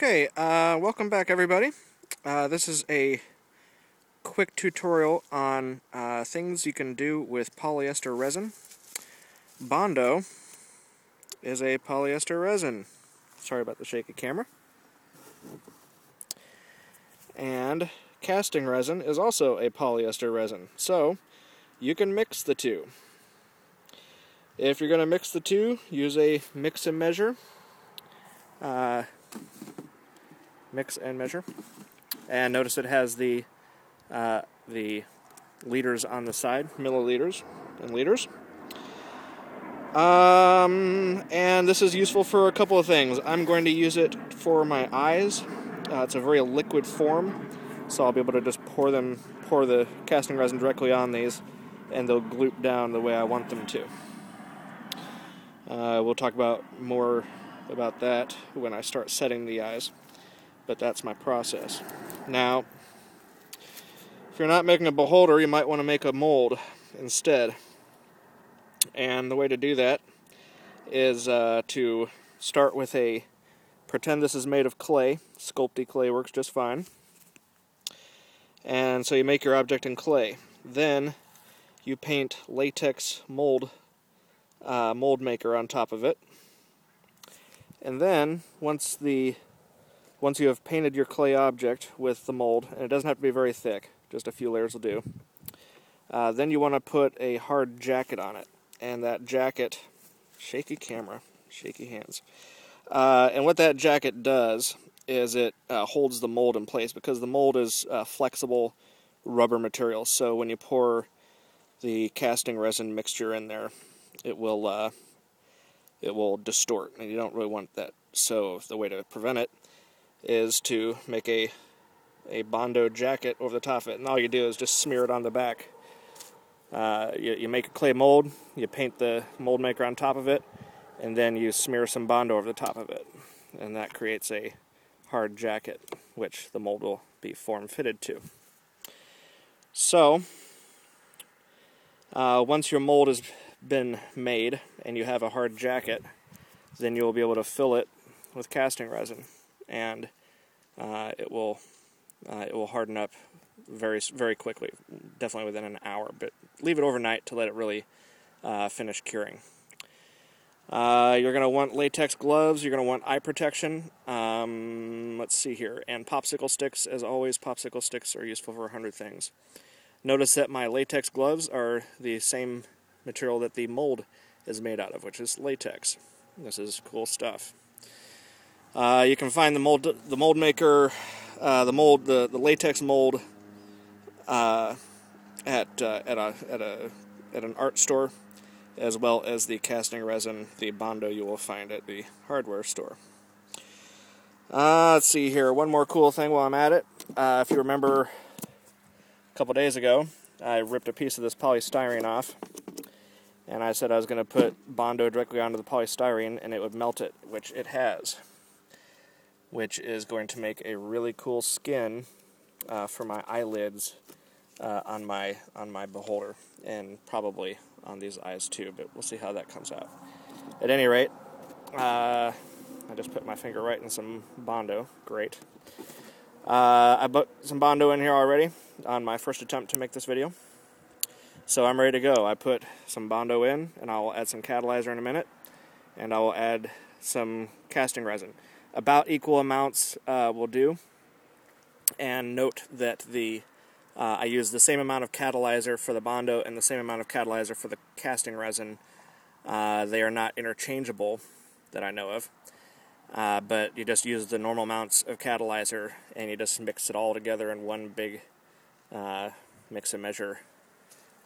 Okay, welcome back everybody. This is a quick tutorial on things you can do with polyester resin. Bondo is a polyester resin. Sorry about the shaky camera. And casting resin is also a polyester resin. So, you can mix the two. If you're going to mix the two, use a mix and measure. Mix and measure. And notice it has the liters on the side, milliliters and liters. And this is useful for a couple of things. I'm going to use it for my eyes. It's a very liquid form, so I'll be able to just pour the casting resin directly on these, and they'll gloop down the way I want them to. We'll talk more about that when I start setting the eyes, but that's my process. Now, if you're not making a beholder, you might want to make a mold instead. And the way to do that is to start with pretend this is made of clay. Sculpty clay works just fine. And so you make your object in clay. Then you paint latex mold maker on top of it. And then once you have painted your clay object with the mold, and it doesn't have to be very thick, just a few layers will do, then you want to put a hard jacket on it. And that jacket, shaky camera, shaky hands, and what that jacket does is it holds the mold in place, because the mold is flexible rubber material. So when you pour the casting resin mixture in there, it will distort, and you don't really want that. So the way to prevent it is to make a bondo jacket over the top of it, and all you do is just smear it on the back. You make a clay mold, you paint the mold maker on top of it, and then you smear some bondo over the top of it, and that creates a hard jacket, which the mold will be form-fitted to. So, once your mold has been made and you have a hard jacket, then you'll be able to fill it with casting resin, and it will harden up very, very quickly, definitely within an hour, but leave it overnight to let it really finish curing. You're going to want latex gloves, you're going to want eye protection, let's see here, and popsicle sticks. As always, popsicle sticks are useful for 100 things. Notice that my latex gloves are the same material that the mold is made out of, which is latex. This is cool stuff. You can find the mold maker, the latex mold at an art store, as well as the casting resin, the bondo, you will find at the hardware store. Let's see here, one more cool thing while I'm at it. If you remember, a couple days ago, I ripped a piece of this polystyrene off, and I said I was going to put bondo directly onto the polystyrene and it would melt it, which it has, which is going to make a really cool skin for my eyelids on my beholder, and probably on these eyes too, but we'll see how that comes out. At any rate, I just put my finger right in some bondo. Great. I put some bondo in here already on my first attempt to make this video, so I'm ready to go. I put some bondo in, and I'll add some catalyzer in a minute, and I will add some casting resin. About equal amounts will do, and note that I use the same amount of catalyzer for the bondo and the same amount of catalyzer for the casting resin. They are not interchangeable that I know of, but you just use the normal amounts of catalyzer and you just mix it all together in one big mix and measure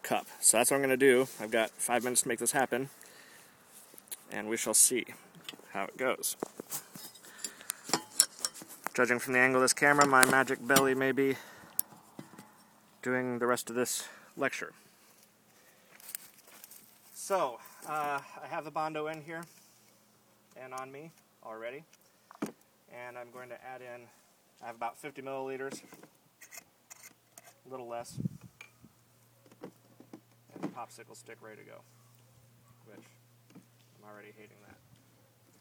cup. So that's what I'm going to do. I've got 5 minutes to make this happen, and we shall see how it goes. Judging from the angle of this camera, my magic belly may be doing the rest of this lecture. So, I have the bondo in here and on me already, and I'm going to add in, I have about 50 milliliters, a little less, and a popsicle stick ready to go, which I'm already hating that.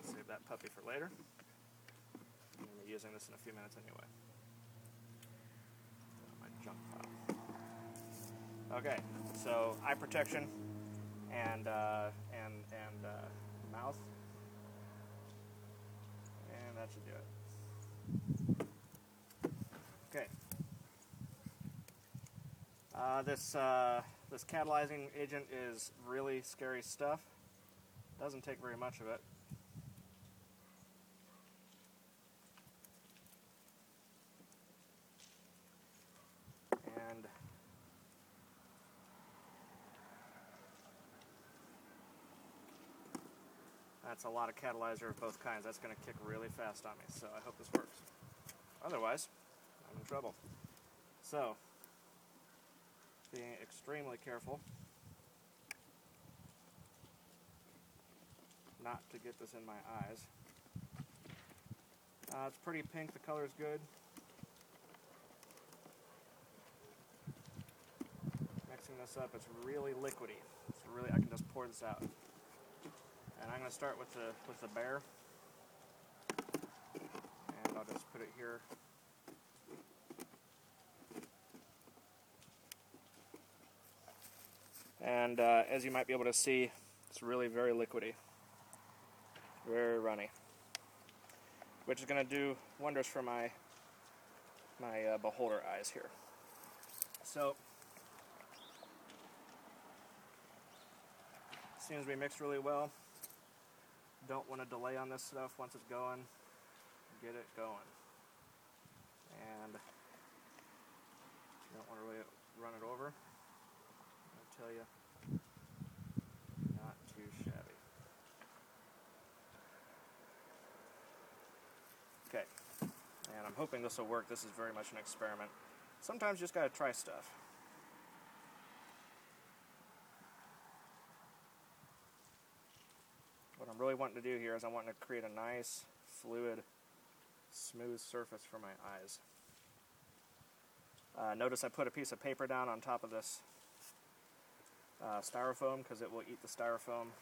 Save that puppy for later. I'm going to using this in a few minutes anyway. My junk pile. Okay, so eye protection and mouth, and that should do it. Okay. This catalyzing agent is really scary stuff. Doesn't take very much of it. And that's a lot of catalyzer of both kinds. That's going to kick really fast on me, so I hope this works. Otherwise, I'm in trouble. So, being extremely careful not to get this in my eyes. It's pretty pink, the color's good. Mixing this up, it's really liquidy. It's really, I can just pour this out. And I'm going to start with the bear. And I'll just put it here. And as you might be able to see, it's really very liquidy, very runny, which is going to do wonders for my beholder eyes here. So, seems to be mixed really well. Don't want to delay on this stuff. Once it's going, get it going. And you don't want to really run it over. I'll tell you, not too shabby. Okay, and I'm hoping this will work. This is very much an experiment. Sometimes you just gotta try stuff. What I'm really wanting to do here is I'm wanting to create a nice, fluid, smooth surface for my eyes. Notice I put a piece of paper down on top of this styrofoam because it will eat the styrofoam,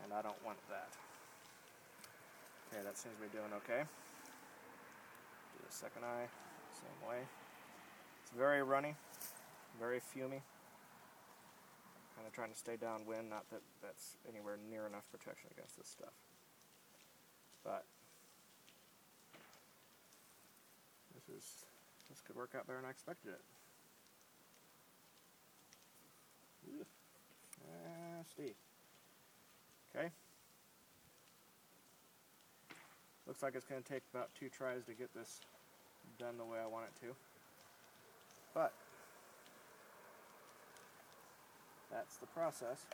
and I don't want that. Okay, that seems to be doing okay. Do the second eye, same way. It's very runny, very fumy. Kind of trying to stay downwind, not that that's anywhere near enough protection against this stuff. But this could work out better than I expected it. Nasty. Okay. Looks like it's going to take about 2 tries to get this done the way I want it to. But that's the process.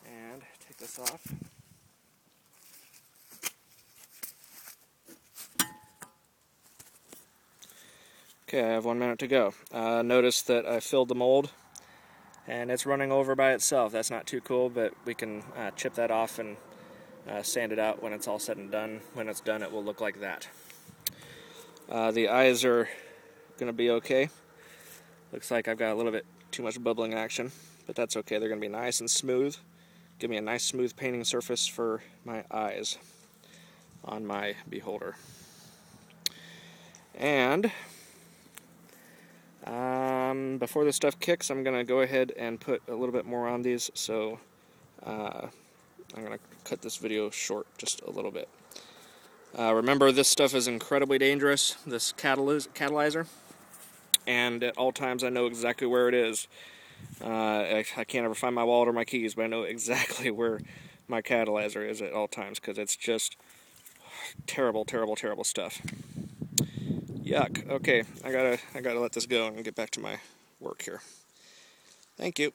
And take this off. Okay, I have 1 minute to go. Notice that I filled the mold and it's running over by itself. That's not too cool, but we can chip that off and sand it out when it's all said and done. When it's done, it will look like that. The eyes are going to be okay. Looks like I've got a little bit too much bubbling action, but that's okay. They're going to be nice and smooth. Give me a nice smooth painting surface for my eyes on my beholder. And before this stuff kicks, I'm going to go ahead and put a little bit more on these, so I'm going to cut this video short just a little bit. Remember, this stuff is incredibly dangerous, this catalyzer, and at all times I know exactly where it is. I can't ever find my wallet or my keys, but I know exactly where my catalyzer is at all times, because it's just terrible, terrible, terrible stuff. Yuck. Okay, I gotta let this go and get back to my work here. Thank you.